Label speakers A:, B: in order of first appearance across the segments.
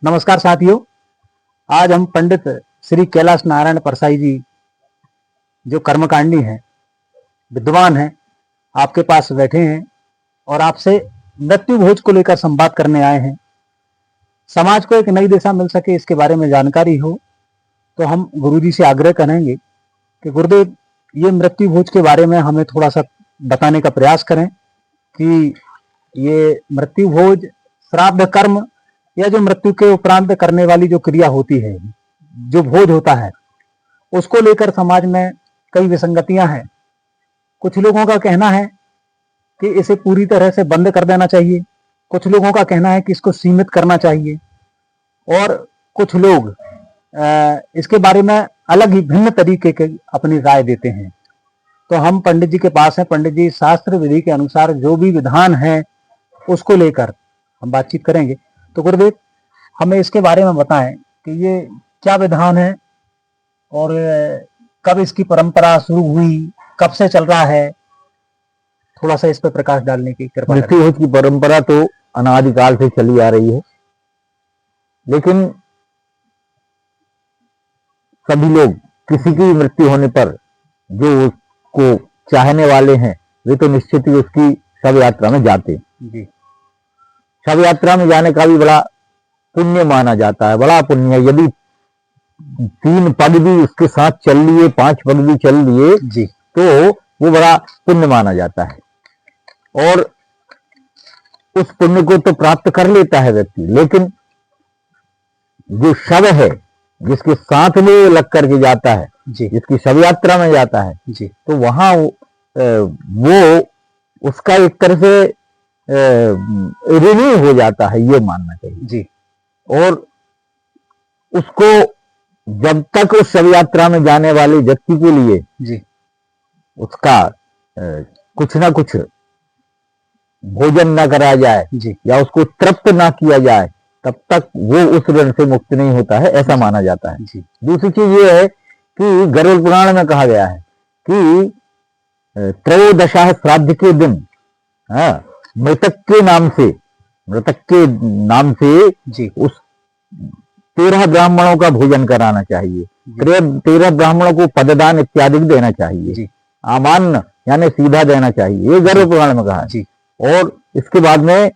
A: नमस्कार साथियों, आज हम पंडित श्री कैलाश नारायण परसाई जी जो कर्मकांडी हैं, विद्वान हैं, आपके पास बैठे हैं और आपसे मृत्यु भोज को लेकर संवाद करने आए हैं। समाज को एक नई दिशा मिल सके, इसके बारे में जानकारी हो, तो हम गुरुजी से आग्रह करेंगे कि गुरुदेव ये मृत्यु भोज के बारे में हमें थोड़ा सा बताने का प्रयास करें कि ये मृत्यु भोज श्राद्ध कर्म या जो मृत्यु के उपरांत करने वाली जो क्रिया होती है, जो भोज होता है, उसको लेकर समाज में कई विसंगतियां हैं। कुछ लोगों का कहना है कि इसे पूरी तरह से बंद कर देना चाहिए, कुछ लोगों का कहना है कि इसको सीमित करना चाहिए और कुछ लोग इसके बारे में अलग ही भिन्न तरीके के अपनी राय देते हैं। तो हम पंडित जी के पास हैं। पंडित जी शास्त्र विधि के अनुसार जो भी विधान है उसको लेकर हम बातचीत करेंगे। तो गुरुदेव हमें इसके बारे में बताएं कि ये क्या विधान है और कब इसकी परंपरा शुरू हुई, कब से चल रहा है, थोड़ा सा इस पर प्रकाश डालने की कृपा करें।
B: मृत्यु भोज की परंपरा तो अनादिकाल से चली आ रही है, लेकिन सभी लोग किसी की मृत्यु होने पर जो उसको चाहने वाले हैं वे तो निश्चित ही उसकी शव यात्रा में जाते हैं। शव यात्रा में जाने का भी बड़ा पुण्य माना जाता है, बड़ा पुण्य। यदि 3 पग भी उसके साथ चल लिए, 5 पग भी चल लिए जी, तो वो बड़ा पुण्य माना जाता है और उस पुण्य को तो प्राप्त कर लेता है व्यक्ति। लेकिन जो शव है, जिसके साथ में लग करके जाता है जी, जिसकी शव यात्रा में जाता है जी, तो वहां वो उसका एक तरह से ऋणी हो जाता है, ये मानना चाहिए जी। और उसको जब तक उस शव यात्रा में जाने वाले व्यक्ति के लिए जी उसका कुछ ना कुछ भोजन ना कराया जाए जी, या उसको तृप्त ना किया जाए, तब तक वो उस ऋण से मुक्त नहीं होता है, ऐसा माना जाता है जी। दूसरी चीज ये है कि गरुड़ पुराण में कहा गया है कि त्रयोदशा श्राद्ध के दिन मृतक के नाम से जी उस 13 ब्राह्मणों का भोजन कराना चाहिए। 13 ब्राह्मणों को पददान इत्यादि देना चाहिए, आमान्य यानी सीधा देना चाहिए, ये गरुड़ पुराण में कहा जी। और इसके बाद में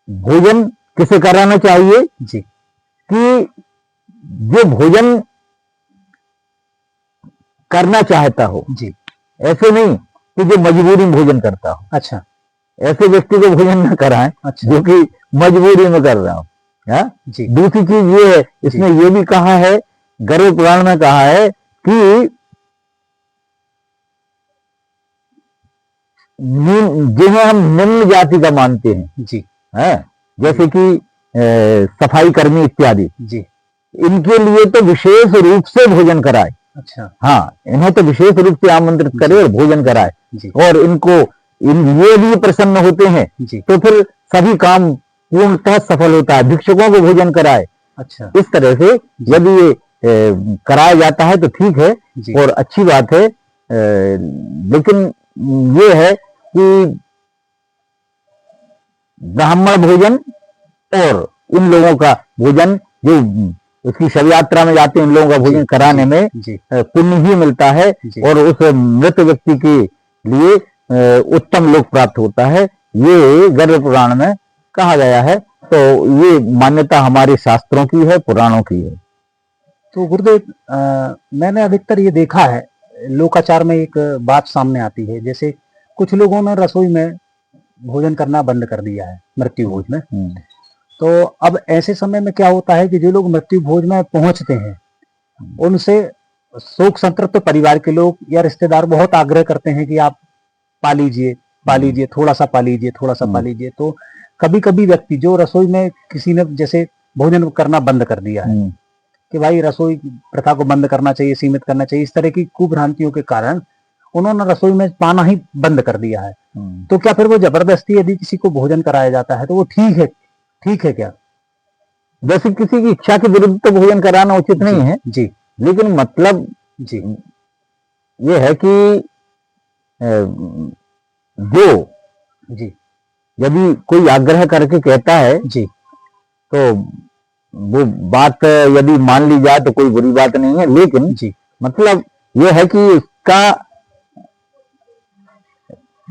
B: भोजन किसे कराना चाहिए जी, कि जो भोजन करना चाहता हो जी, ऐसे नहीं कि जो मजबूरी में भोजन करता हो। अच्छा, ऐसे व्यक्ति को भोजन न कराएं जो कि मजबूरी में कर रहा हो जी। दूसरी चीज ये है, इसमें ये भी कहा है, गरुड़ पुराण में कहा है कि जिन्हें हम निम्न जाति का मानते हैं जी, है जैसे कि सफाई कर्मी इत्यादि जी, इनके लिए तो विशेष रूप से भोजन कराए। अच्छा, हाँ, इन्हें तो विशेष रूप से आमंत्रित करे और भोजन कराए जी। और ये भी प्रसन्न होते हैं जी, तो फिर सभी काम पूर्णतः सफल होता है। भिक्षुकों को भोजन कराए। अच्छा, इस तरह से यदि ये कराया जाता है तो ठीक है और अच्छी बात है। लेकिन ये है कि ब्राह्मण भोजन और उन लोगों का भोजन जो उसकी शव यात्रा में जाते हैं, उन लोगों का भोजन कराने में पुण्य ही मिलता है और उस मृत व्यक्ति के लिए उत्तम लोक प्राप्त होता है, ये गरुड़ पुराण में कहा गया है। तो ये मान्यता हमारे शास्त्रों की है, पुराणों की है।
A: तो गुरुदेव मैंने अधिकतर ये देखा है, लोकाचार में एक बात सामने आती है, जैसे कुछ लोगों ने रसोई में भोजन करना बंद कर दिया है मृत्यु भोज में। तो अब ऐसे समय में क्या होता है कि जो लोग मृत्यु भोज में पहुंचते हैं उनसे शोक संतप्त परिवार के लोग या रिश्तेदार बहुत आग्रह करते हैं कि आप पा लीजिए, थोड़ा सा पा लीजिए, थोड़ा सा पा लीजिए। तो कभी कभी व्यक्ति जो रसोई में किसी ने जैसे भोजन करना बंद कर दिया है कि भाई रसोई प्रथा को बंद करना चाहिए, सीमित करना चाहिए, इस तरह की कुभ्रांतियों के कारण उन्होंने रसोई में पाना ही बंद कर दिया है। तो क्या फिर वो जबरदस्ती यदि किसी को भोजन कराया जाता है तो वो ठीक है क्या?
B: वैसे किसी की इच्छा के विरुद्ध तो भोजन कराना उचित नहीं है जी, लेकिन मतलब जी ये है कि जो जी यदि कोई आग्रह करके कहता है जी, तो वो बात यदि मान ली जाए तो कोई बुरी बात नहीं है, लेकिन
A: जी
B: मतलब ये है कि इसका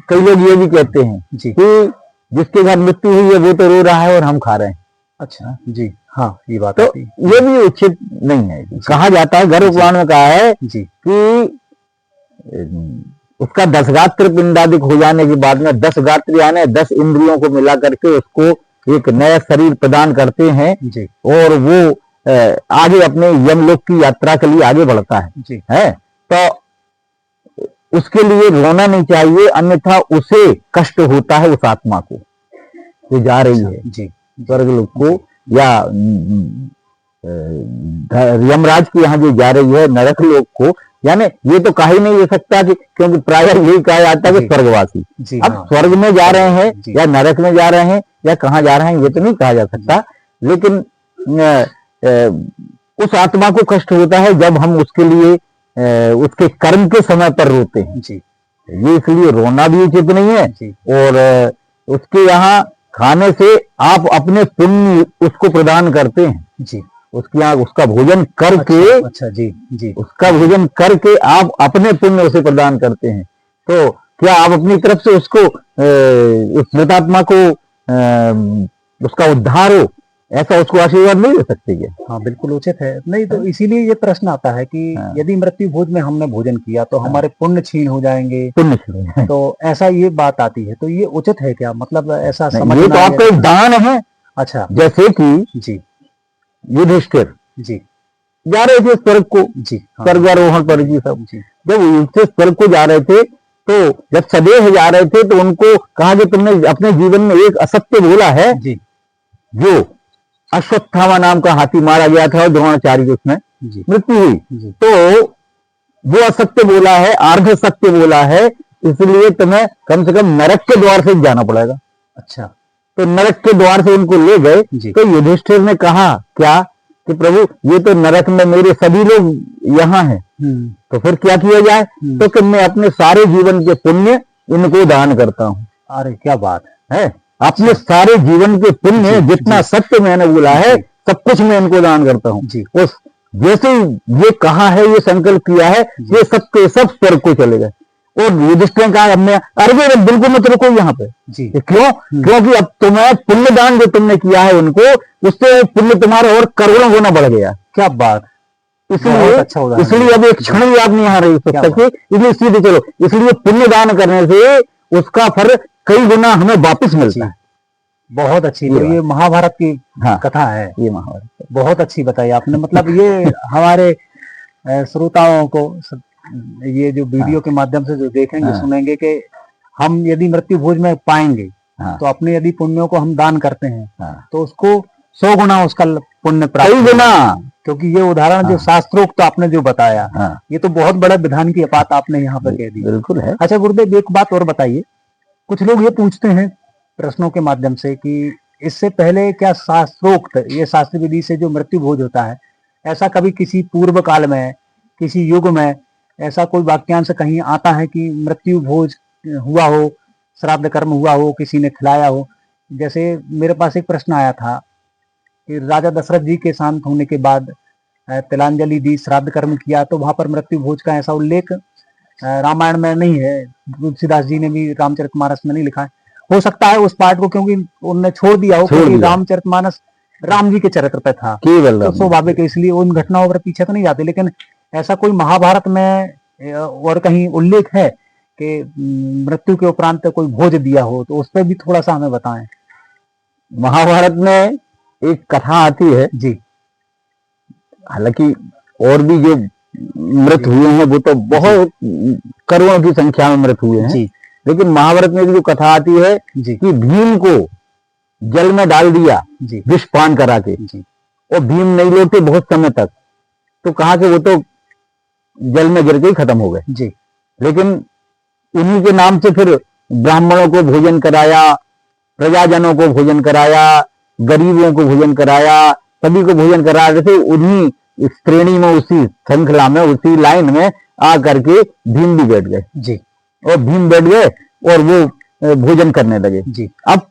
B: कई लोग ये भी कहते हैं
A: जी।
B: कि जिसके घर मृत्यु हुई है वो तो रो रहा है और हम खा रहे हैं।
A: अच्छा जी, हाँ ये बात
B: तो
A: आती है।
B: ये भी उचित नहीं है। कहा जाता है, गर्भ पुराण में कहा है
A: जी
B: कि उसका 10 गात्र पिंडादिक हो जाने के बाद में 10 गात्र यानी 10 इंद्रियों को मिला करके उसको एक नया शरीर प्रदान करते हैं
A: जी
B: और वो आगे अपने यमलोक की यात्रा के लिए आगे बढ़ता
A: जी
B: है। तो उसके लिए रोना नहीं चाहिए, अन्यथा उसे कष्ट होता है उस आत्मा को जो जा रही है
A: जी
B: स्वर्ग लोक को, या यमराज की यहाँ जो जा रही है नरक लोक को। यानी ये तो कहा ही नहीं जा सकता कि, क्योंकि प्राय यही कहा जाता है कि स्वर्गवासी।
A: जी
B: अब
A: हाँ।
B: स्वर्ग में जा रहे हैं
A: जी
B: या नरक में जा रहे हैं या कहाँ जा रहे हैं ये तो नहीं कहा जा सकता, लेकिन उस आत्मा को कष्ट होता है जब हम उसके लिए उसके कर्म के समय पर रोते हैं।
A: जी
B: ये इसलिए रोना भी उचित नहीं है।
A: जी
B: और उसके यहाँ खाने से आप अपने पुण्य उसको प्रदान करते हैं।
A: जी
B: उसके यहाँ उसका भोजन करके,
A: अच्छा जी जी
B: उसका भोजन करके आप अपने पुण्य उसे प्रदान करते हैं। तो क्या आप अपनी तरफ से उसको उस मृतात्मा को उसका उद्धार हो ऐसा उसको आशीर्वाद नहीं दे सकते क्या?
A: हाँ बिल्कुल उचित है। नहीं तो इसीलिए ये प्रश्न आता है कि यदि मृत्यु भोज में हमने भोजन किया तो हमारे पुण्य छीन हो जाएंगे,
B: पुण्य छीन,
A: तो ऐसा ये बात आती है। तो ये उचित है क्या? मतलब ऐसा
B: ये
A: समझना
B: तो आपका एक दान है।
A: अच्छा
B: जैसे कि
A: जी
B: युधिष्ठिर
A: जी
B: जा रहे थे स्वर्ग को,
A: जी हाँ,
B: स्वर्गारोहण पर जी सब,
A: जी
B: जब युधिष्ठिर स्वर्ग को जा रहे थे तो जब सदेह जा रहे थे तो उनको कहा कि तुमने अपने जीवन में एक असत्य बोला है।
A: जी
B: जो अश्वत्थामा नाम का हाथी मारा गया था और द्रोणाचार्य की उसमें
A: जी
B: मृत्यु हुई,
A: जी
B: तो वो असत्य बोला है, अर्ध सत्य बोला है, इसलिए तुम्हें कम से कम नरक के द्वार से जाना पड़ेगा।
A: अच्छा
B: तो नरक के द्वार से उनको ले गए।
A: जी
B: तो युधिष्ठिर ने कहा क्या कि प्रभु ये तो नरक में मेरे सभी लोग यहाँ हैं, तो फिर क्या किया जाए? तो कि मैं अपने सारे जीवन के पुण्य इनको दान करता हूँ।
A: अरे क्या बात
B: है, अपने सारे जीवन के पुण्य जितना सत्य मैंने बोला है सब कुछ मैं इनको दान करता हूँ।
A: जी
B: उस जैसे ये कहा है, ये संकल्प किया है, ये सब के सब स्वर्ग को चले गए। और युधिष्ठिर ने कहा हमने, अरे बिल्कुल मत रुको यहाँ पे।
A: जी
B: क्यों? क्योंकि अब तुम्हें पुण्य दान जो तुमने किया है उनको, उससे पुण्य तुम्हारा और करोड़ों गुना बढ़ गया।
A: क्या बात,
B: इसलिए
A: अच्छा उदाहरण।
B: इसलिए अब एक क्षण भी आप नहीं यहाँ रह सकते, इसलिए सीधे चलो। इसलिए पुण्य दान करने से उसका फल कई गुना हमें वापस मिलता है।
A: बहुत अच्छी। तो ये महाभारत की कथा है।
B: ये महाभारत
A: बहुत अच्छी बताई आपने। मतलब ये हमारे श्रोताओं को ये जो वीडियो के माध्यम से जो देखेंगे सुनेंगे कि हम यदि मृत्यु भोज में पाएंगे तो अपने यदि पुण्यों को हम दान करते हैं तो उसको 100 गुना उसका पुण्य प्राप्त
B: गुना।
A: क्योंकि ये उदाहरण जो शास्त्रोक्त आपने जो बताया ये तो बहुत बड़ा विधान की बात आपने यहाँ पर कह दी।
B: बिल्कुल है।
A: अच्छा गुरुदेव एक बात और बताइए, कुछ लोग ये पूछते हैं प्रश्नों के माध्यम से कि इससे पहले क्या शास्त्रोक्त ये शास्त्र विधि से जो मृत्यु भोज होता है, ऐसा कभी किसी पूर्व काल में किसी युग में ऐसा कोई वाक्यांश कहीं आता है कि मृत्यु भोज हुआ हो, श्राद्ध कर्म हुआ हो, किसी ने खिलाया हो? जैसे मेरे पास एक प्रश्न आया था कि राजा दशरथ जी के शांत होने के बाद तिलांजलि दी, श्राद्ध कर्म किया, तो वहां पर मृत्यु भोज का ऐसा उल्लेख रामायण में नहीं है। तुलसीदास जी ने भी रामचरितमानस में नहीं लिखा है। हो सकता है उस पार्ट को क्योंकि उन्होंने छोड़ दिया हो, क्योंकि रामचरितमानस राम जी के चरित्र पे था, तो स्वाभाविक है, इसलिए उन घटनाओं पर पीछे तो नहीं जाते। लेकिन ऐसा कोई महाभारत में और कहीं उल्लेख है कि मृत्यु के उपरांत कोई भोज दिया हो? तो उस पर भी थोड़ा सा हमें बताएं।
B: महाभारत में एक कथा आती है
A: जी,
B: हालांकि और भी जो मृत हुए हैं वो तो बहुत करोड़ों की संख्या में मृत हुए हैं जी। लेकिन महाभारत में जो कथा आती है जी कि भीम को जल में डाल दिया विष पान करा के जी, और भीम नहीं लौटे बहुत समय तक, तो कहा कि वो तो जल में गिर के ही खत्म हो गए जी। लेकिन उन्हीं के नाम से फिर ब्राह्मणों को भोजन कराया, प्रजाजनों को भोजन कराया, गरीबों को भोजन कराया, सभी को भोजन करा रहे थे। उन्हीं श्रेणी में, उसी श्रृंखला में, उसी लाइन में आ करके भीम भी बैठ गए जी। और भीम बैठ गए और वो भोजन करने लगे जी। अब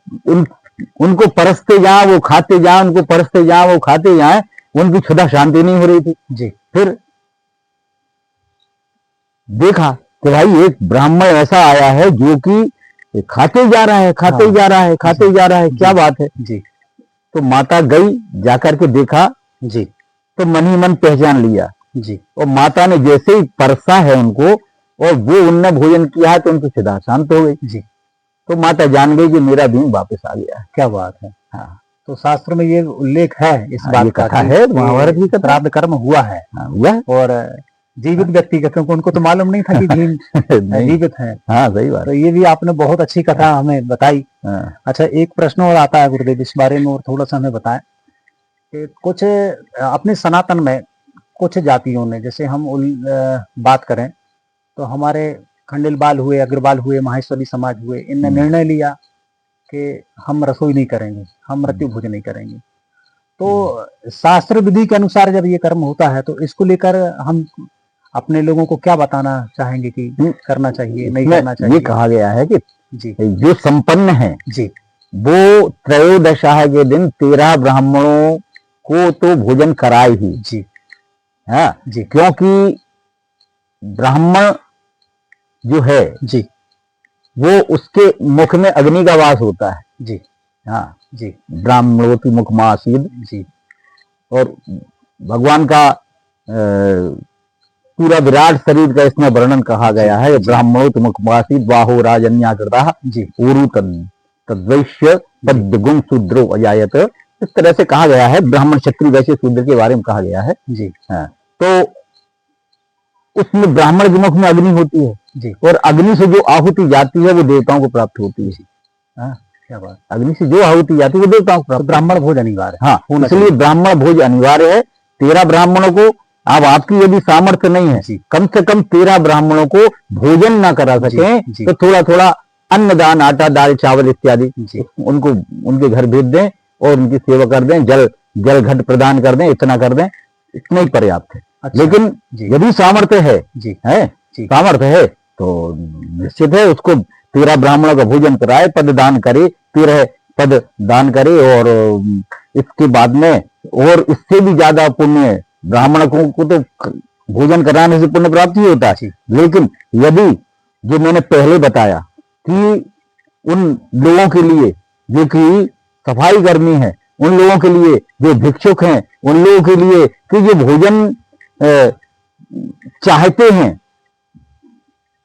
B: उनको परसते जाएं, वो खाते जाएं, उनको परसते जाएं, वो खाते जाएं, उनकी क्षुधा शांति नहीं हो रही थी
A: जी।
B: फिर देखा कि भाई एक ब्राह्मण ऐसा आया है जो कि खाते जा रहा है, खाते
A: हाँ।
B: जा रहा है, खाते
A: जी।
B: जा रहा है, क्या
A: जी।
B: बात है।
A: जी।
B: तो माता गई, जाकर के देखा,
A: जी।
B: तो मन ही मन पहचान लिया।
A: जी।
B: और माता ने जैसे ही परसा है उनको और वो उनने भोजन किया है तो उनकी क्षुधा शांत हो गई।
A: जी।
B: तो माता जान गई कि मेरा भीम वापस आ गया है।
A: क्या बात है।
B: हाँ,
A: तो शास्त्र में ये उल्लेख है इस
B: हाँ,
A: बात
B: ये
A: का
B: कथा
A: कि
B: है, महाभारत की कथा।
A: श्राद्ध कर्म हुआ है।
B: हाँ, हुआ है।
A: और जीवित व्यक्ति का, क्योंकि उनको तो मालूम नहीं था कि भीम
B: नहीं,
A: जीवित है।
B: हाँ सही बात
A: तो ये भी आपने बहुत अच्छी कथा हमें बताई।
B: हाँ,
A: अच्छा, एक प्रश्न और आता है गुरुदेव इस बारे में, और थोड़ा सा हमें बताएं कि कुछ अपने सनातन में कुछ जातियों ने, जैसे हम बात करें तो हमारे खंडेलवाल हुए, अग्रवाल हुए, माहेश्वरी समाज हुए, इनने निर्णय लिया कि हम रसोई नहीं करेंगे, हम मृत्यु भोज नहीं करेंगे। तो शास्त्र विधि के अनुसार जब ये कर्म होता है तो इसको लेकर हम अपने लोगों को क्या बताना चाहेंगे कि करना चाहिए, नहीं
B: इसमें
A: करना चाहिए?
B: ये कहा गया है कि
A: जी।
B: जो संपन्न है
A: जी।
B: वो त्रयोदशाह के दिन 13 ब्राह्मणों को तो भोजन कराए ही।
A: जी।
B: हाँ,
A: जी।
B: क्योंकि ब्राह्मण जो है
A: जी।
B: वो उसके मुख में अग्नि का वास होता है।
A: जी।
B: हाँ,
A: जी।
B: ब्राह्मणोति मुख मासीद।
A: जी।
B: और भगवान का पूरा विराट शरीर का इसमें वर्णन कहा गया है। ब्राह्मणोति मुख मासीद बाहो राजन्याकृता
A: जी।
B: ऊरु तद्वैश्य तद्विगुण शूद्रो अजायत। इस तरह से कहा गया है, ब्राह्मण क्षत्रिय वैश्य शूद्र के बारे में कहा गया है।
A: जी।
B: हाँ, तो उसमें ब्राह्मण के मुख में अग्नि होती है।
A: जी।
B: और अग्नि से जो आहुति जाती है वो देवताओं को प्राप्त होती है।
A: हाँ, क्या बात।
B: अग्नि से जो आहुति जाती है वो देवताओं को प्राप्त।
A: तो ब्राह्मण भोज अनिवार्य है।
B: हाँ, इसलिए ब्राह्मण भोज अनिवार्य है। 13 ब्राह्मणों को, अब आपकी यदि सामर्थ्य नहीं है, कम से कम 13 ब्राह्मणों को भोजन ना करा सके तो थोड़ा थोड़ा अन्नदान, आटा, दाल, चावल इत्यादि उनको उनके घर भेज दें और उनकी सेवा कर दें, जल घट प्रदान कर दें, इतना कर दें, इतना ही पर्याप्त है।
A: अच्छा।
B: लेकिन यदि सामर्थ्य है, सामर्थ्य है तो निश्चित है उसको 13 ब्राह्मणों का भोजन कराए, पद दान करे, 13 पद दान करे। और इसके बाद में और इससे भी ज्यादा पुण्य ब्राह्मणों को तो भोजन कराने से पुण्य प्राप्ति होता है। लेकिन यदि जो मैंने पहले बताया कि उन लोगों के लिए जो कि सफाई कर्मी है, उन लोगों के लिए जो भिक्षुक हैं, उन लोगों के लिए कि जो भोजन चाहते हैं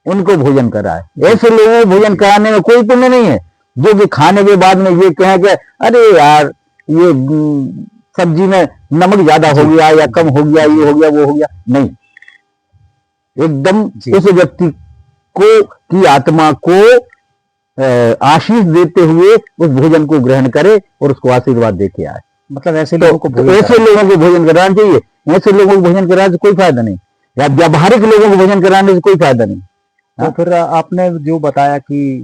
B: उनको भोजन कराए, ऐसे लोगों को भोजन कराने में कोई पुण्य नहीं है। जो कि खाने के बाद में ये कहें कि अरे यार ये सब्जी में नमक ज्यादा हो गया या कम हो गया, ये हो गया, वो हो गया, नहीं। एकदम उस व्यक्ति को की आत्मा को आशीष देते हुए उस भोजन को ग्रहण करे और उसको आशीर्वाद देके आए।
A: मतलब ऐसे लोगों को
B: ऐसे लोगों को भोजन कराना चाहिए। ऐसे लोगों को भोजन कराने से कोई फायदा नहीं, या व्यावहारिक लोगों को भोजन कराने से कोई फायदा नहीं।
A: तो फिर आपने जो बताया कि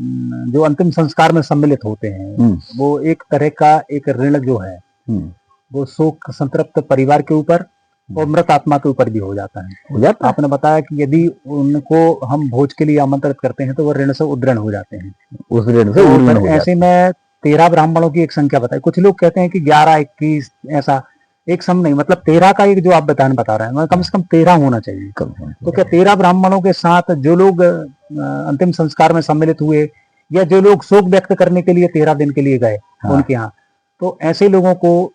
A: जो अंतिम संस्कार में सम्मिलित होते हैं वो एक तरह का एक ऋण जो है वो शोक संतृप्त परिवार के ऊपर और मृत आत्मा के ऊपर भी हो जाता है। आपने बताया कि यदि उनको हम भोज के लिए आमंत्रित करते हैं तो वो ऋण से उद्ऋण हो जाते हैं।
B: उस ऋण से उद्ऋण हो
A: ऐसे में 13 ब्राह्मणों की एक संख्या बताई। कुछ लोग कहते हैं कि 11, 21 ऐसा एक सम नहीं, मतलब 13 का एक जो आप बता रहे हैं कम से कम 13 होना चाहिए। तो क्या 13 ब्राह्मणों के साथ जो लोग अंतिम संस्कार में सम्मिलित हुए या जो लोग शोक व्यक्त करने के लिए 13 दिन के लिए गए उनके यहाँ, तो ऐसे लोगों को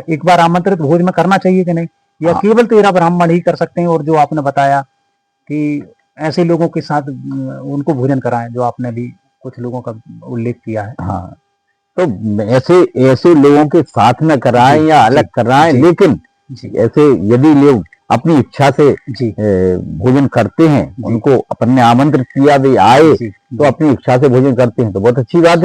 A: एक बार आमंत्रित भोज में करना चाहिए कि नहीं, या केवल 13 ब्राह्मण ही कर सकते हैं? और जो आपने बताया कि ऐसे लोगों के साथ उनको भोजन कराएं, जो आपने भी कुछ लोगों का उल्लेख किया है।
B: हाँ, तो ऐसे लोगों के साथ में कराएं या अलग कराएं, लेकिन ऐसे यदि लोग अपनी इच्छा से भोजन करते हैं, उनको अपन ने आमंत्रित किया, वे आए तो अपनी इच्छा से भोजन करते हैं तो बहुत अच्छी बात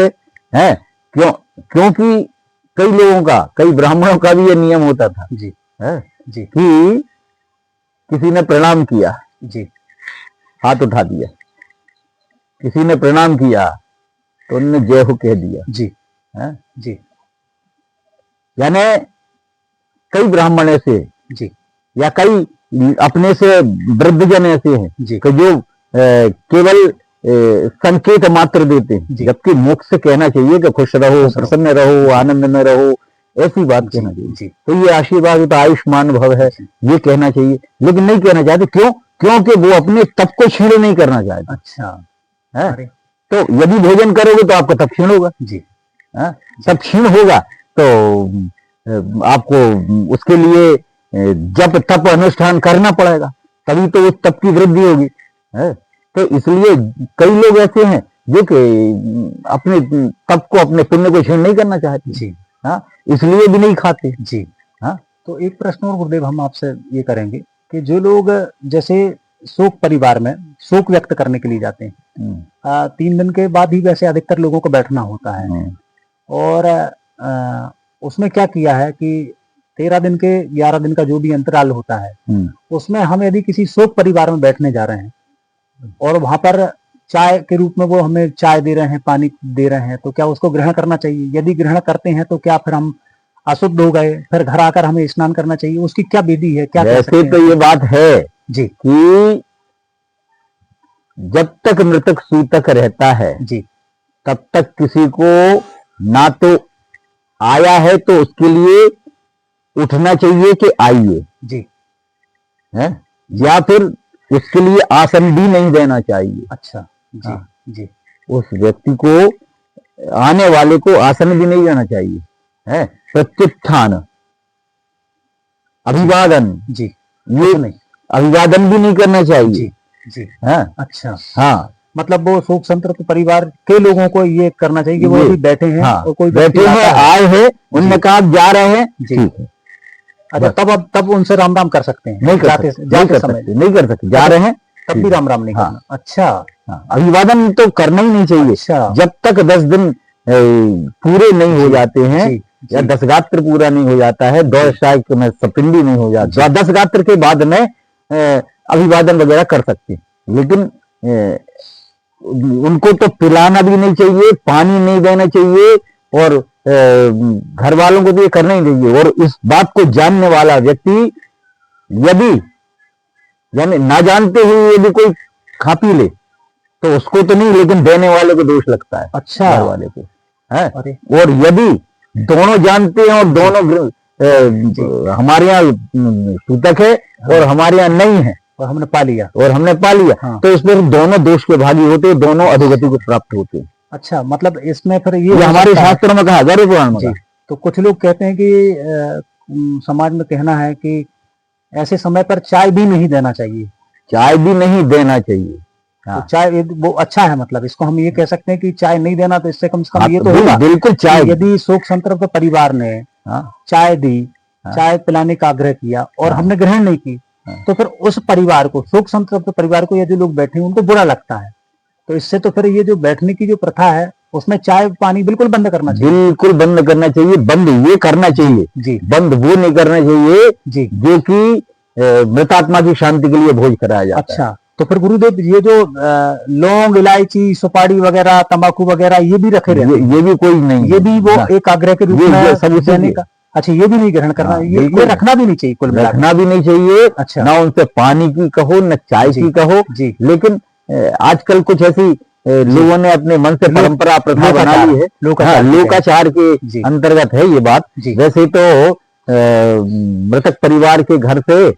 B: है। क्योंकि कई लोगों का, कई ब्राह्मणों का भी ये नियम होता था कि किसी ने प्रणाम किया, हाथ उठा दिया, किसी ने प्रणाम किया तो उन्होंने जय हो कह दिया। यानी कई ब्राह्मण ऐसे या कई अपने से वृद्धजन ऐसे हैं कि जो केवल संकेत मात्र देते हैं, जबकि मुख से कहना चाहिए कि खुश रहो, प्रसन्न रहो, आनंद में रहो, ऐसी बात कहना चाहिए। तो ये आशीर्वाद तो आयुष्मान भव है, ये कहना चाहिए, लेकिन नहीं कहना चाहते। क्यों? क्योंकि वो अपने तप को क्षीण नहीं करना चाहते।
A: अच्छा
B: है, तो यदि भोजन करोगे तो आपका तप क्षीण होगा जी। तप क्षीण होगा तो आपको उसके लिए जब तप अनुष्ठान करना पड़ेगा, तभी तो उस तप की वृद्धि होगी। है, तो इसलिए कई लोग ऐसे हैं जो कि अपने तप को, अपने पुण्य को क्षीण नहीं करना चाहते जी। हाँ, इसलिए भी नहीं खाते जी। हाँ,
A: तो एक प्रश्न और गुरुदेव हम आपसे ये करेंगे कि जो लोग जैसे शोक परिवार में शोक व्यक्त करने के लिए जाते हैं, 3 दिन के बाद ही वैसे अधिकतर लोगों को बैठना होता है, और उसमें क्या किया है कि 13 दिन के 11 दिन का जो भी अंतराल होता है, उसमें हम यदि किसी शोक परिवार में बैठने जा रहे हैं और वहां पर चाय के रूप में वो हमें चाय दे रहे हैं, पानी दे रहे हैं, तो क्या उसको ग्रहण करना चाहिए? यदि ग्रहण करते हैं तो क्या फिर हम अशुद्ध हो गए, फिर घर आकर हमें स्नान करना चाहिए? उसकी क्या विधि है, क्या?
B: वैसे तो ये बात है जी कि जब तक मृतक सूतक रहता है जी, तब तक किसी को ना तो आया है तो उसके लिए उठना चाहिए कि आइए जी, है, या फिर उसके लिए आसन भी नहीं देना चाहिए।
A: अच्छा जी जी,
B: उस व्यक्ति को, आने वाले को आसन भी नहीं देना चाहिए। है, प्रत्युत्थान, अभिवादन जी, ये नहीं, अभिवादन भी नहीं करना चाहिए जी जी। हाँ, अच्छा, हाँ,
A: मतलब वो शोक संतप्त परिवार के लोगों को ये करना चाहिए कि वो अभी बैठे हैं,
B: हाँ, और कोई बैठे हैं, आए हैं, उनने कहा जा रहे हैं जी।
A: अच्छा, तब उनसे राम राम कर सकते हैं?
B: नहीं कर सकते, जा रहे हैं
A: तब भी राम राम नहीं करना? अच्छा,
B: अभिवादन तो करना ही नहीं चाहिए जब तक 10 दिन पूरे नहीं हो जाते हैं, या 10 गात्र पूरा नहीं हो जाता है, 2 शायक में सपिंडी नहीं हो जाता, 10 गात्र के बाद में अभिवादन वगैरह कर सकते हैं। लेकिन उनको तो पिलाना भी नहीं चाहिए, पानी नहीं देना चाहिए, और घर वालों को तो ये करना ही नहीं चाहिए। और इस बात को जानने वाला व्यक्ति यदि यानी ना जानते हुए यदि कोई खा पी ले तो उसको तो नहीं, लेकिन देने वाले को दोष लगता है।
A: अच्छा,
B: घर वाले को है। और यदि दोनों जानते हैं और दोनों हमारे यहाँ सूतक है और हमारे यहाँ नहीं है,
A: और हमने पा लिया
B: हाँ। तो इसमें दोनों दोष के भागी होते हैं, दोनों अधोगति को प्राप्त होते हैं।
A: अच्छा, मतलब इसमें फिर ये
B: हमारे शास्त्रों में कहा, गौरव पुराण में।
A: तो कुछ लोग कहते हैं कि समाज में कहना है कि ऐसे समय पर चाय भी नहीं देना चाहिए।
B: चाय भी नहीं देना चाहिए,
A: हाँ। तो चाय वो अच्छा है, मतलब इसको हम ये कह सकते हैं कि चाय नहीं देना, तो इससे कम से कम ये तो होगा
B: बिल्कुल चाय,
A: यदि शोक संतप्त परिवार ने चाय दी, चाय पिलाने का आग्रह किया और हमने ग्रहण नहीं की, तो फिर उस परिवार को, शोक संतप्त परिवार को यदि लोग बैठे उनको बुरा लगता है, तो इससे तो फिर ये जो बैठने की जो प्रथा है उसमें चाय पानी बिल्कुल बंद करना चाहिए।
B: बिल्कुल बंद करना चाहिए। बंद ये करना चाहिए जी, बंद वो नहीं करना चाहिए जी जो कि मृतात्मा की शांति के लिए भोज कराया जाता है।
A: अच्छा, तो फिर गुरुदेव ये जो लौंग, इलायची, सुपारी वगैरह, तंबाकू वगैरह ये भी रखे रहते हैं?
B: ये भी कोई नहीं,
A: ये भी वो एक आग्रह के रूप में सब देने का। अच्छा, ये भी नहीं ग्रहण करना, ये रखना भी नहीं चाहिए, कुल
B: रखना भी नहीं चाहिए। अच्छा, ना उनसे पानी की कहो, न चाय की कहो जी। लेकिन आजकल कुछ ऐसी लोगों ने अपने मन से परंपरा प्रथा बना ली है, लोकाचार के अंतर्गत है ये बात। वैसे तो मृतक परिवार के घर से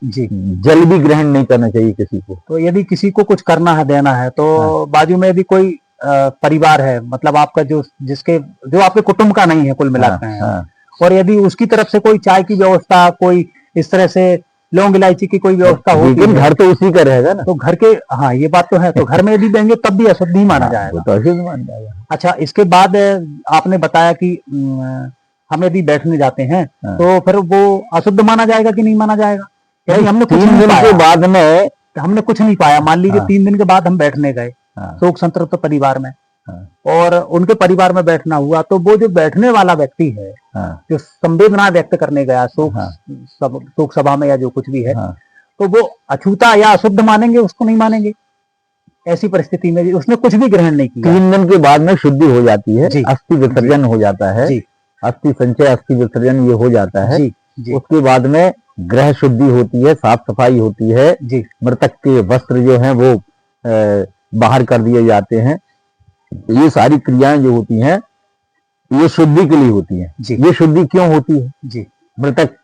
B: जल भी ग्रहण नहीं करना चाहिए किसी को।
A: तो यदि किसी को कुछ करना है, देना है, तो बाजू में यदि कोई परिवार है, मतलब आपका जो आपके कुटुंब का नहीं है कुल मिलाकर है, और यदि उसकी तरफ से कोई चाय की व्यवस्था, कोई इस तरह से लौंग इलायची की कोई व्यवस्था होगी,
B: लेकिन घर तो उसी का रहेगा ना,
A: तो घर के, हाँ ये बात तो है, तो घर में यदि देंगे तब भी अशुद्ध ही माना जाएगा।
B: तो अशुद्ध माना जाएगा।
A: अच्छा, इसके बाद आपने बताया कि हम यदि बैठने जाते हैं तो फिर वो अशुद्ध माना जाएगा कि नहीं माना जाएगा? यदि हमने
B: 3 दिन के बाद में
A: हमने कुछ नहीं पाया, मान लीजिए 3 दिन के बाद हम बैठने गए शोक संतप्त परिवार में, और उनके परिवार में बैठना हुआ, तो वो जो बैठने वाला व्यक्ति है, जो संवेदना व्यक्त करने गया शोक सभा में या जो कुछ भी है, तो वो अछूता या अशुद्ध मानेंगे, उसको नहीं मानेंगे? ऐसी परिस्थिति में उसने कुछ भी ग्रहण नहीं किया,
B: 3 दिन के बाद में शुद्धि हो जाती है, अस्थि विसर्जन हो जाता है, अस्थि संचय, अस्थि विसर्जन ये हो जाता है। उसके बाद में ग्रह शुद्धि होती है, साफ सफाई होती है, मृतक के वस्त्र जो हैं वो बाहर कर दिए जाते हैं। ये सारी क्रियाएं जो होती हैं ये शुद्धि के लिए होती हैं।
A: जी।
B: ये शुद्धि क्यों होती है?
A: जी।
B: मृतक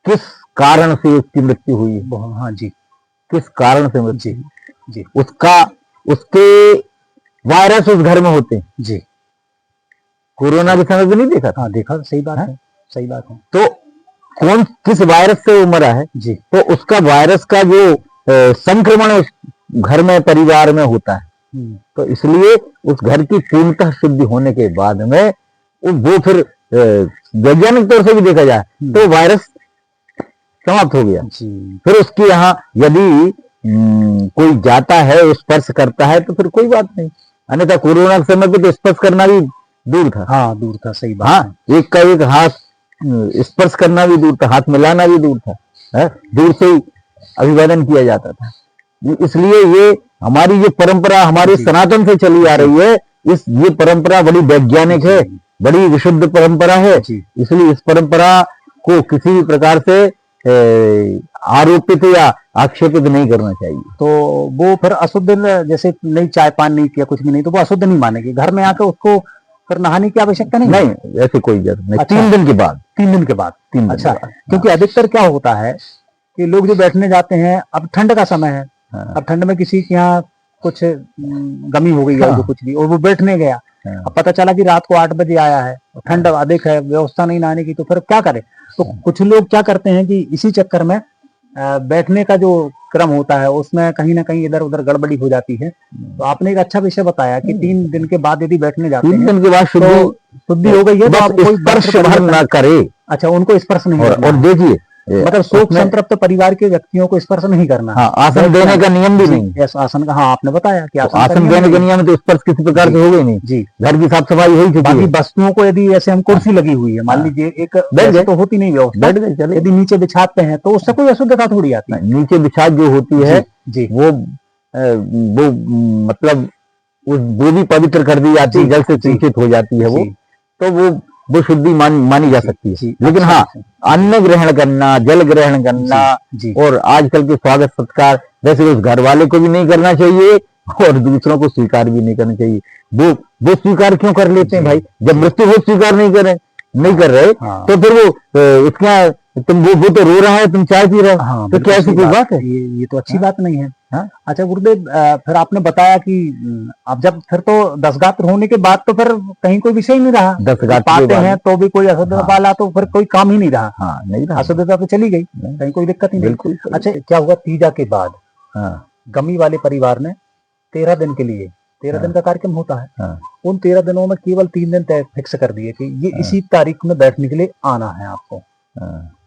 B: किस कारण से उसकी मृत्यु हुई है,
A: हाँ जी,
B: किस कारण से मृत्यु,
A: जी जी
B: उसका उसके वायरस उस घर में होते हैं।
A: जी।
B: कोरोना के समय पे नहीं देखा था?
A: हाँ देखा, सही बात है, सही बात है।
B: तो कौन किस वायरस से वो मरा है?
A: जी।
B: तो उसका वायरस का जो संक्रमण उस घर में परिवार में होता है, तो इसलिए उस घर की पूर्णतः शुद्धि होने के बाद में वो फिर वैज्ञानिक तौर से भी देखा जाए तो वायरस समाप्त हो गया। फिर उसके यहाँ यदि कोई जाता है, स्पर्श करता है तो फिर कोई बात नहीं, अन्यथा कोरोना के समय पे तो स्पर्श करना भी दूर था।
A: हाँ दूर था, सही बात।
B: हाँ, एक का एक हाथ स्पर्श करना भी दूर था, हाथ मिलाना भी दूर था, है? दूर से ही अभिवादन किया जाता था। इसलिए ये हमारी जो परंपरा हमारे सनातन से चली आ रही है, ये परंपरा बड़ी वैज्ञानिक है, बड़ी विशुद्ध परंपरा है। इसलिए इस परंपरा को किसी भी प्रकार से आरोपित या आक्षेपित नहीं करना चाहिए।
A: तो वो फिर अशुद्ध, जैसे नहीं चाय पान नहीं किया, कुछ भी नहीं, तो वो अशुद्ध नहीं मानेगी। घर में आकर उसको फिर नहाने की आवश्यकता नहीं?
B: नहीं, ऐसे कोई जरूरत नहीं।
A: अच्छा,
B: 3 दिन के बाद।
A: 3 दिन के बाद।
B: 3 दिन
A: अच्छा,
B: के बाद।
A: क्योंकि अधिकतर क्या होता है कि लोग जो बैठने जाते हैं, अब ठंड का समय है, अब ठंड में किसी के यहाँ कुछ गमी हो गई है, जो कुछ भी, और वो बैठने गया, अब पता चला कि रात को 8 बजे आया है, ठंड अधिक है, व्यवस्था नहीं नहाने की, तो फिर क्या करे? तो कुछ लोग क्या करते हैं कि इसी चक्कर में बैठने का जो क्रम होता है उसमें कहीं ना कहीं इधर उधर गड़बड़ी हो जाती है। तो आपने एक अच्छा विषय बताया कि 3 दिन के बाद यदि बैठने जाते हैं,
B: 3 दिन के बाद शुद्धि
A: हो गई है, तो आप कोई
B: स्पर्श भर ना करे।
A: अच्छा, उनको स्पर्श नहीं करना।
B: और देखिए,
A: मतलब शोक संतृप्त परिवार के व्यक्तियों को स्पर्श नहीं करना।
B: हाँ, आसन देने का नियम भी नहीं।
A: आसन का, हाँ आपने बताया कि
B: आसन देने का नियम, तो स्पर्श किसी प्रकार से हो गई नहीं।
A: जी,
B: घर की साफ सफाई हुई थी।
A: बाकी वस्तुओं को यदि ऐसे हम कुर्सी लगी हुई है, मान लीजिए, एक बैठ तो होती नहीं व्यवस्था, बैठ गए, यदि नीचे बिछाते हैं तो उससे कोई अशुद्धता थोड़ी आती है।
B: नीचे बिछा जो होती है
A: जी,
B: वो मतलब वो भी पवित्र कर दी जाती है, जल से सिंचित हो जाती है वो, तो वो शुद्धि मानी जा सकती है। लेकिन हाँ, अन्न ग्रहण करना, जल ग्रहण करना, और आजकल के स्वागत सत्कार वैसे उस घर वाले को भी नहीं करना चाहिए और दूसरों को स्वीकार भी नहीं करना चाहिए। वो स्वीकार क्यों कर लेते हैं भाई? जब मृत्यु हो स्वीकार नहीं कर रहे तो फिर वो इसका तुम वो तो रो रहा है, तुम चाय पी रहे हो, तो क्या ऐसी कोई बात है?
A: ये तो अच्छी बात नहीं है। अच्छा गुरुदेव, फिर आपने बताया कि अब जब फिर तो 10 गात्र होने के बाद तो फिर कहीं कोई विषय नहीं रहा,
B: 10 गात्र
A: पाते हैं तो भी कोई अशुद्धता वाला तो फिर कोई काम ही नहीं रहा।
B: हाँ, नहीं रहा,
A: अशुद्धता तो चली गई, कहीं कोई दिक्कत ही नहीं। अच्छा, क्या हुआ तीजा के बाद? गमी वाले परिवार ने 13 दिन के लिए, 13 दिन का कार्यक्रम होता है, उन 13 दिनों में केवल 3 दिन तय फिक्स कर दिए कि ये इसी तारीख में बैठने के लिए आना है आपको,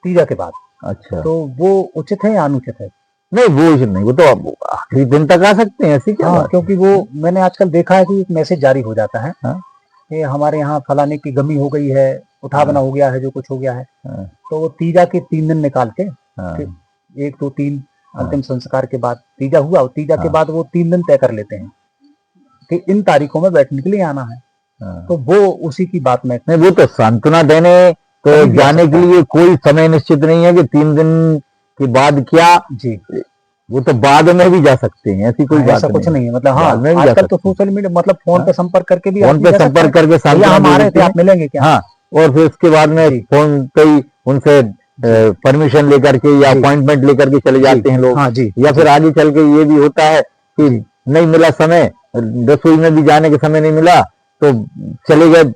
A: तीजा के बाद। अच्छा, तो वो उचित है या अनुचित है?
B: नहीं, वो उचित नहीं, वो तो आखिरी दिन तक आ सकते हैं, ऐसी क्या बात?
A: क्योंकि वो मैंने आजकल देखा है कि एक मैसेज जारी हो जाता है कि हमारे यहाँ फलाने की गमी हो गई है, उठावना हो गया है, जो कुछ हो गया है, तो वो तीजा के 3 दिन निकाल के 1 2 3 अंतिम संस्कार के बाद तीजा हुआ, और तीजा के बाद वो 3 दिन तय कर लेते हैं कि इन तारीखों में बैठने के लिए आना है। तो वो उसी की बात में,
B: नहीं, वो तो सांत्वना देने तो जाने के लिए कोई समय निश्चित नहीं है कि 3 दिन के बाद क्या जी, वो तो बाद में भी जा सकते हैं, ऐसी कोई बात
A: ऐसा कुछ नहीं है। मतलब हाँ, आजकल तो सोशल मीडिया, मतलब फोन पे संपर्क करके भी,
B: फोन पे संपर्क करके
A: हमारे थे, आप मिलेंगे क्या?
B: हाँ, और फिर उसके बाद में फोन पे ही उनसे परमिशन लेकर के या अपॉइंटमेंट लेकर के चले जाते हैं लोग। हाँ जी, या फिर आगे चल के ये भी होता है कि नहीं मिला समय, रसोई में भी जाने के समय नहीं मिला तो चले गए,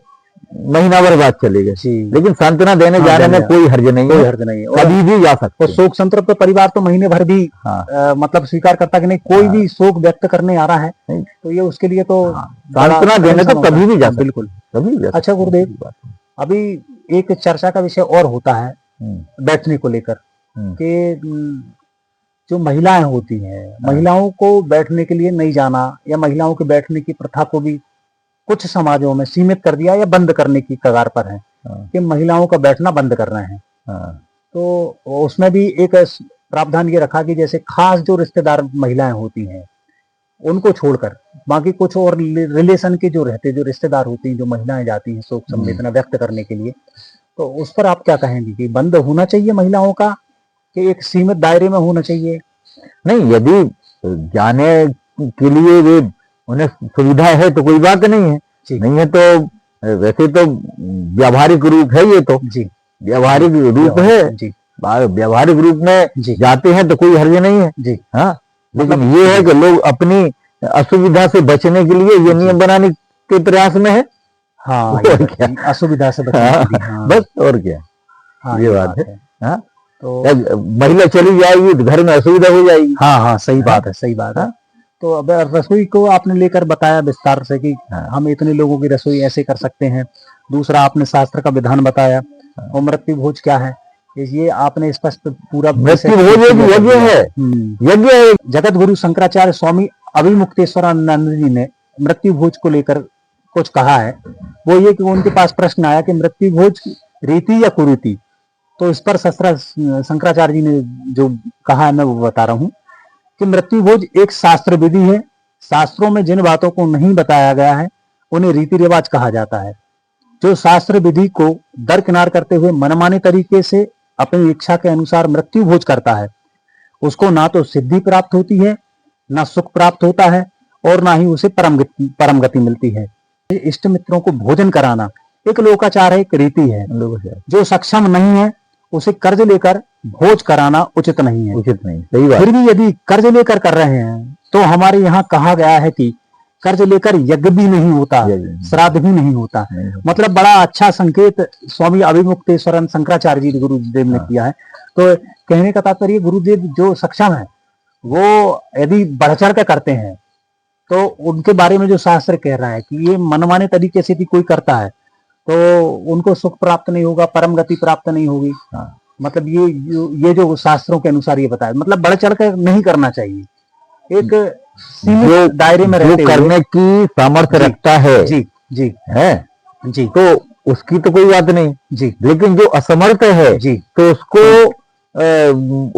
B: महीना भर बाद चले गए। लेकिन सांत्वना देने जाने में कोई हर्ज नहीं है, कभी भी जा सकते।
A: शोक संतृप्त परिवार तो महीने भर भी मतलब स्वीकार करता कि नहीं, कोई भी शोक व्यक्त करने आ रहा है तो ये उसके लिए तो
B: सांत्वना देने तो कभी भी जा सकते,
A: बिल्कुल कभी। अच्छा गुरुदेव, अभी एक चर्चा का विषय और होता है बैठने को लेकर कि जो महिलाएं होती हैं, महिलाओं को बैठने के लिए नहीं जाना, या महिलाओं के बैठने की प्रथा को भी कुछ समाजों में सीमित कर दिया या बंद करने की कगार पर है कि महिलाओं का बैठना बंद कर रहे हैं। तो उसमें भी एक प्रावधान ये रखा कि जैसे खास जो रिश्तेदार महिलाएं होती हैं उनको छोड़कर बाकी कुछ और रिलेशन के जो रहते, जो रिश्तेदार होती हैं, जो महिलाएं जाती हैं शोक संवेदना व्यक्त करने के लिए, तो उस पर आप क्या कहेंगे कि बंद होना चाहिए महिलाओं का, कि एक सीमित दायरे में होना चाहिए?
B: नहीं, यदि जाने के लिए वे उन्हें सुविधा है तो कोई बात नहीं है,
A: जी
B: नहीं है तो वैसे तो व्यावहारिक रूप है ये तो,
A: जी
B: व्यावहारिक रूप है।
A: जी
B: व्यावहारिक रूप में
A: जी
B: जाते हैं तो कोई हर्ज नहीं है।
A: जी
B: हाँ, लेकिन ये है कि लोग अपनी असुविधा से बचने के लिए ये नियम बनाने के प्रयास में है।
A: हाँ,
B: और क्या,
A: असुविधा से बचने के लिए, हाँ,
B: बस और क्या,
A: हाँ,
B: ये बात है। हाँ,
A: तो
B: महिला चली जाएगी तो घर में असुविधा हो जाएगी।
A: हाँ हाँ, सही बात है, सही बात है। तो अब रसोई को आपने लेकर बताया विस्तार से कि हम इतने लोगों की रसोई ऐसे कर सकते हैं। दूसरा आपने शास्त्र का विधान बताया, और मृत्यु भोज क्या है ये आपने स्पष्ट पूरा
B: मृत्यु भोज एक यज्ञ है, यज्ञ है।
A: जगत गुरु शंकराचार्य स्वामी अभिमुक्तेश्वरानंद जी ने मृत्यु भोज को लेकर कुछ कहा है। वो ये कि उनके पास प्रश्न आया कि मृत्यु भोज रीति या कुरीति, तो इस पर शंकराचार्य जी ने जो कहा है मैं वो बता रहा हूँ कि मृत्यु भोज एक शास्त्र विधि है। शास्त्रों में जिन बातों को नहीं बताया गया है उन्हें रीति रिवाज कहा जाता है। जो शास्त्र विधि को दरकिनार करते हुए मनमाने तरीके से अपनी इच्छा के अनुसार मृत्यु भोज करता है, उसको ना तो सिद्धि प्राप्त होती है, ना सुख प्राप्त होता है, और ना ही उसे परम गति मिलती है। इष्ट मित्रों को भोजन कराना एक लोकाचार है, एक रीति है। जो सक्षम नहीं है उसे कर्ज लेकर भोज कराना उचित नहीं है,
B: उचित नहीं, सही बात।
A: फिर भी यदि कर्ज लेकर कर रहे हैं तो हमारे यहाँ कहा गया है कि कर्ज लेकर यज्ञ भी नहीं होता, श्राद्ध भी नहीं होता। मतलब बड़ा अच्छा संकेत स्वामी अभिमुक्तेश्वरन शंकराचार्य जी गुरुदेव ने किया है। तो कहने का तात्पर्य गुरुदेव जो सक्षम है वो यदि बढ़ चढ़ कर करते हैं तो उनके बारे में जो शास्त्र कह रहा है कि ये मनमाने तरीके से भी कोई करता है तो उनको सुख प्राप्त नहीं होगा, परम गति प्राप्त नहीं होगी। मतलब ये जो शास्त्रों के अनुसार ये बताया, मतलब बढ़ चढ़ कर नहीं करना चाहिए। एक सीमित दायरे में रहते हुए
B: करने की सामर्थ्य रखता है,
A: जी जी
B: है
A: जी,
B: तो उसकी तो कोई बात नहीं
A: जी,
B: लेकिन जो असमर्थ है
A: जी
B: तो उसको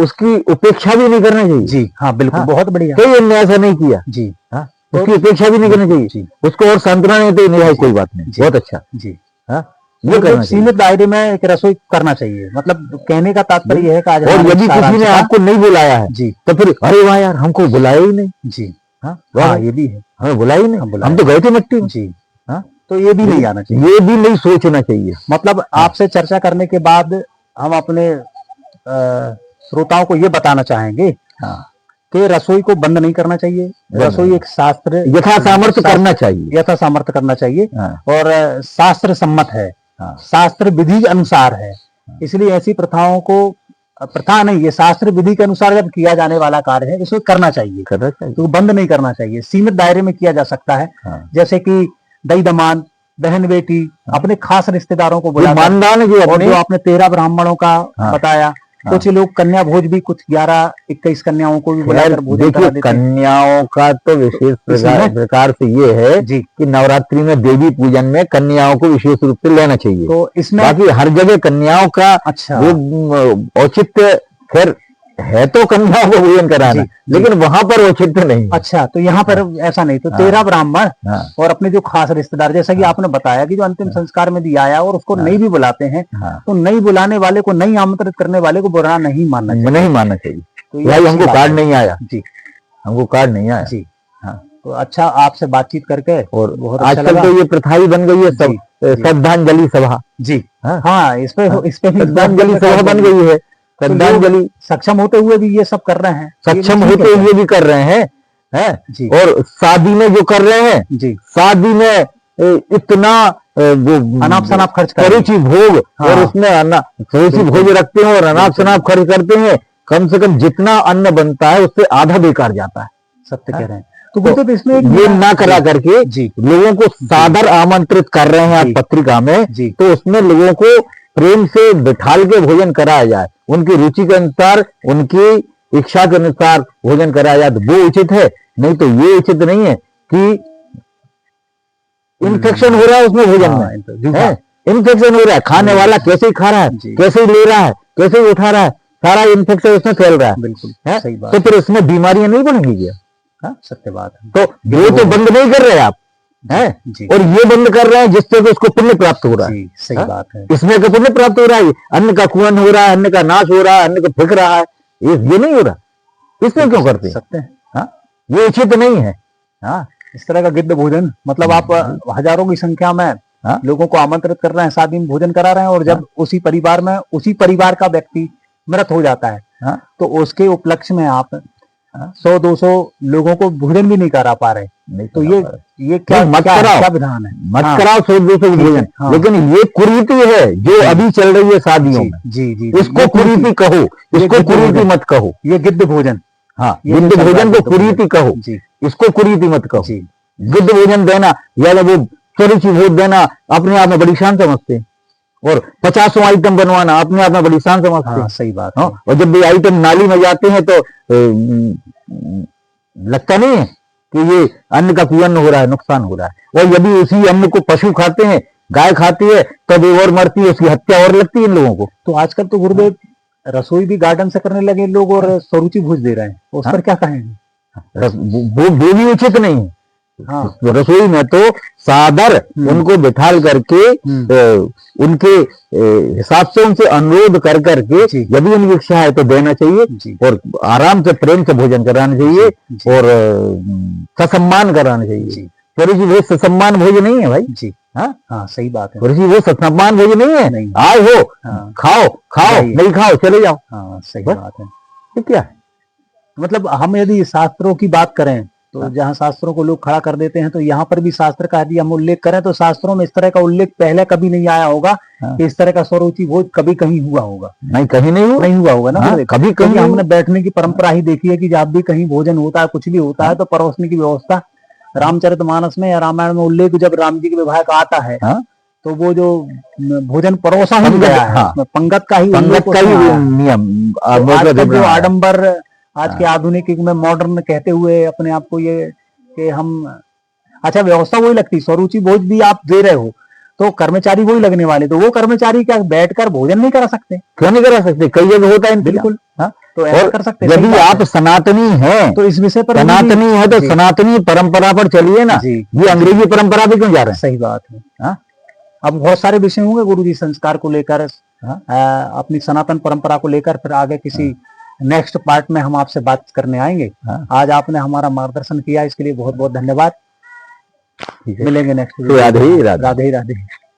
B: उसकी उपेक्षा भी नहीं करना चाहिए।
A: जी हाँ, बिल्कुल, बहुत बढ़िया।
B: कोई अन्याय ऐसा नहीं किया
A: जी,
B: हाँ, उसकी उपेक्षा भी नहीं करनी चाहिए, उसको और सांत्वना नहीं तो नहीं, कोई बात नहीं, बहुत अच्छा
A: जी।
B: हाँ, ये करना
A: सीमित दायरे में एक रसोई करना चाहिए। मतलब कहने का तात्पर्य है कि आज
B: और यदि किसी ने आपको नहीं बुलाया है
A: जी
B: तो फिर अरे वाह यार हमको बुलाया ही नहीं
A: जी,
B: हाँ,
A: ये भी है,
B: हमें बुलाया ही नहीं, हम तो गए थे मिट्टी में
A: जी,
B: हाँ,
A: तो ये भी नहीं आना चाहिए,
B: ये भी नहीं सोचना चाहिए।
A: मतलब आपसे चर्चा करने के बाद हम अपने श्रोताओं को ये बताना चाहेंगे कि रसोई को बंद नहीं करना चाहिए। रसोई एक शास्त्र
B: यथा सामर्थ्य करना चाहिए,
A: यथा सामर्थ्य करना चाहिए और शास्त्र सम्मत है, शास्त्र विधि के अनुसार है। इसलिए ऐसी प्रथाओं को, प्रथा नहीं, ये शास्त्र विधि के अनुसार जब किया जाने वाला कार्य है इसको करना चाहिए, तो बंद नहीं करना चाहिए, सीमित दायरे में किया जा सकता है। जैसे कि दई दमान, बहन बेटी, अपने खास रिश्तेदारों को बुलाकर, और जो आपने 13 ब्राह्मणों का बताया, कुछ लोग कन्या भोज भी, कुछ 11-21 कन्याओं को भी बुलाकर भोजन करा देते हैं।
B: कन्याओं का तो विशेष प्रकार से ये है जी कि नवरात्रि में देवी पूजन में कन्याओं को विशेष रूप से लेना चाहिए।
A: तो इसमें
B: बाकी हर जगह कन्याओं का
A: अच्छा
B: औचित्य खैर है, तो कन्याओं को भोजन कराना, लेकिन वहां पर औचित्य नहीं।
A: अच्छा, तो यहाँ पर ऐसा नहीं, तो 13 ब्राह्मण और अपने जो खास रिश्तेदार, जैसा कि आपने बताया कि जो अंतिम संस्कार में दिया आया और उसको नहीं भी बुलाते हैं, तो नहीं बुलाने वाले को, नहीं आमंत्रित करने वाले को बुरा नहीं मानना चाहिए,
B: नहीं मानना चाहिए। तो भाई हमको कार्ड नहीं आया जी, हमको कार्ड नहीं आया जी। हाँ, तो
A: अच्छा आपसे बातचीत करके और बहुत
B: आजकल तो ये प्रथा ही बन गई है, सब श्रद्धांजलि सभा जी,
A: हाँ, इस पे
B: श्रद्धांजलि सभा बन गई है। श्रद्धांजलि सक्षम
A: होते हुए भी ये सब कर रहे हैं,
B: सक्षम होते हुए भी कर रहे हैं, और शादी में जो कर रहे हैं जी, शादी में इतना वो
A: अनाप शनाप खर्च
B: रुचि भोग, और उसमें रुचि भोज रखते हैं और अनाप शनाप खर्च करते हैं। कम से कम जितना अन्न बनता है उससे आधा बेकार जाता है।
A: सत्य कह रहे हैं। तो इसमें
B: ये ना करा करके लोगों को सादर आमंत्रित कर रहे हैं आप पत्रिका में, तो उसमें लोगों को प्रेम से बिठाल के भोजन कराया जाए, उनकी रुचि के अनुसार, उनकी इच्छा के अनुसार भोजन कराया जाए, तो वो उचित है। नहीं तो ये उचित नहीं है कि इन्फेक्शन हो रहा है उसमें भोजन में, इन्फेक्शन हो रहा है, खाने वाला कैसे ही खा रहा है, कैसे ही ले रहा है, कैसे ही उठा रहा है, सारा इन्फेक्शन उसमें फैल रहा है।
A: बिल्कुल सही बात।
B: तो फिर उसमें बीमारियां नहीं बढ़ेंगी क्या?
A: सत्य बात है।
B: तो ये तो बंद नहीं कर रहे आप है, और ये बंद कर रहे हैं जिससे कि उसको पुण्य प्राप्त हो रहा है।
A: सही बात है।
B: इसमें का पुण्य प्राप्त हो रहा है, अन्न का कुहन हो रहा है, अन्न का नाश हो रहा है, अन्न को फेंक रहा है, ये नहीं हो रहा, इसमें क्यों करते हैं?
A: सकते हैं।
B: ये उचित नहीं है। हाँ,
A: इस तरह का गिद्ध भोजन, मतलब आप हजारों की संख्या में
B: हाँ?
A: लोगों को आमंत्रित कर रहे हैं, शादी में भोजन करा रहे हैं, और जब उसी परिवार का व्यक्ति मृत हो जाता है,
B: हाँ?
A: तो उसके उपलक्ष्य में आप 100-200 लोगों को भोजन भी नहीं करा पा रहे।
B: नहीं
A: तो
B: करा
A: ये क्या
B: मत कराओ,
A: क्या विधान है?
B: मत
A: हाँ,
B: कराओ 100-200 भोजन।
A: हाँ।
B: लेकिन ये कुरीति है जो अभी चल रही है शादियों में।
A: जी जी,
B: इसको कुरीति कहो, इसको कुरीति मत कहो।
A: ये गिद्ध भोजन,
B: हाँ, गिद्ध भोजन को कुरीति कहो, इसको कुरीति मत कहो। गिद्ध भोजन देना या वो चोरी भोज देना अपने आप में बड़ी शान समझते हैं, और 50 आइटम बनवाना अपने आप में बड़ी शान समझते हैं।
A: सही बात
B: है। और जब भी आइटम नाली में जाते हैं तो लगता नहीं है कि ये अन्न का कुअन्न हो रहा है, नुकसान हो रहा है। और यदि उसी अन्न को पशु खाते हैं, गाय खाती है, तब वो और मरती है, उसकी हत्या और लगती है इन लोगों को।
A: तो आजकल तो गुरुदेव रसोई भी गार्डन से करने लगे लोग, और स्वरूचि भोज दे रहे हैं, उस पर क्या कहेंगे?
B: वो भी उचित नहीं है।
A: हाँ।
B: रसोई में तो सादर उनको बिठाल करके उनके हिसाब से उनसे अनुरोध कर करके यदि उनकी इच्छा है तो देना चाहिए, और आराम से प्रेम से भोजन कराना चाहिए, और ससम्मान कराना चाहिए। ऋषि वो ससम्मान भोजन नहीं है भाई जी। हाँ,
A: सही बात है।
B: ऋषि वो ससम्मान भोजन नहीं है। नहीं। आए हो, खाओ खाओ, नहीं खाओ चले जाओ।
A: हाँ, सही बात है।
B: ये क्या है?
A: मतलब हम यदि शास्त्रों की बात करें तो जहाँ शास्त्रों को लोग खड़ा कर देते हैं, तो यहाँ पर भी शास्त्र का यदि हम उल्लेख करें तो शास्त्रों में इस तरह का उल्लेख पहले कभी नहीं आया होगा कि इस तरह का स्वरूचि भोज कभी कहीं हुआ होगा।
B: नहीं, कहीं नहीं हुआ
A: होगा ना।
B: कभी कहीं
A: हमने बैठने की परंपरा ही देखी है कि जब भी कहीं भोजन होता है, कुछ भी होता है, तो परोसने की व्यवस्था रामचरितमानस में या रामायण में उल्लेख जब राम जी के विवाह का आता है, तो वो जो भोजन परोसा ही गया है, पंगत का ही
B: नियम।
A: जो आडंबर आज के आधुनिक युग में मॉडर्न कहते हुए अपने आप को ये कि हम, अच्छा व्यवस्था वही लगती, स्वरूचि भोज भी आप दे रहे हो तो कर्मचारी वही लगने वाले, तो वो कर्मचारी क्या बैठकर भोजन नहीं करा सकते?
B: क्यों नहीं करा सकते? कई जगह होता है।
A: बिल्कुल। तो ऐसा कर सकते।
B: यदि आप सनातनी हैं
A: तो इस विषय पर
B: सनातनी है तो सनातनी परंपरा पर चलिए ना। ये अंग्रेजी परंपरा पे क्यों जा रहे हैं?
A: सही बात है। अब बहुत सारे विषय होंगे गुरुजी संस्कार को लेकर, अपनी सनातन परंपरा को लेकर, फिर आगे किसी नेक्स्ट पार्ट में हम आपसे बात करने आएंगे। आज आपने हमारा मार्गदर्शन किया, इसके लिए बहुत बहुत धन्यवाद। मिलेंगे नेक्स्ट।
B: राधे राधे।
A: राधे राधे।